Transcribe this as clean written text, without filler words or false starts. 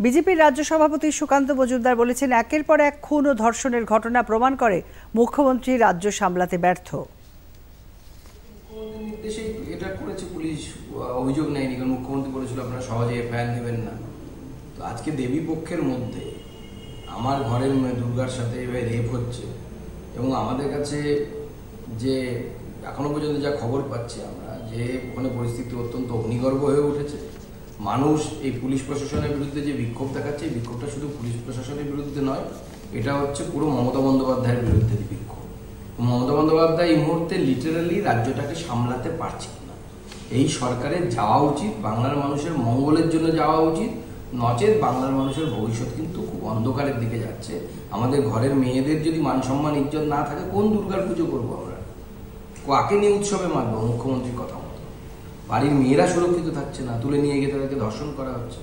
বিজেপির রাজ্য সভাপতি সুকান্ত মজুমদার বলেছেন, একের পর এক খুন ও ধর্ষণের ঘটনা প্রমাণ করে মুখ্যমন্ত্রী রাজ্য সামলাতে ব্যর্থ। এটা করেছে পুলিশ, অভিযোগ নেয়নি, কারণ মুখ্যমন্ত্রী বলেছিল আপনারা সহজে এফআইআর নেবেন না। তো আজকে দেবী পক্ষের মধ্যে আমার ঘরের দুর্গার সাথে রেপ হচ্ছে এবং আমাদের কাছে যে এখনো পর্যন্ত যা খবর পাচ্ছি আমরা, যে ওখানে পরিস্থিতি অত্যন্ত অগ্নিগর্ভ হয়ে উঠেছে। মানুষ এই পুলিশ প্রশাসনের বিরুদ্ধে যে বিক্ষোভ দেখাচ্ছে, এই বিক্ষোভটা শুধু পুলিশ প্রশাসনের বিরুদ্ধে নয়, এটা হচ্ছে পুরো মমতা বন্দ্যোপাধ্যায়ের বিরুদ্ধে বিক্ষোভ। মমতা বন্দ্যোপাধ্যায় এই মুহূর্তে লিটারালি রাজ্যটাকে সামলাতে পারছে না। এই সরকারের যাওয়া উচিত, বাংলার মানুষের মঙ্গলের জন্য যাওয়া উচিত, নচেত বাংলার মানুষের ভবিষ্যৎ কিন্তু খুব অন্ধকারের দিকে যাচ্ছে। আমাদের ঘরের মেয়েদের যদি মান সম্মান ইজ্জত না থাকে, কোন দুর্গার পুজো করবো আমরা? কাকে নিয়ে উৎসবে মানবো? মুখ্যমন্ত্রীর কথা মতো বাড়ির মেয়েরা সুরক্ষিত থাকছে না, তুলে নিয়ে গিয়ে তাদেরকে ধর্ষণ করা হচ্ছে।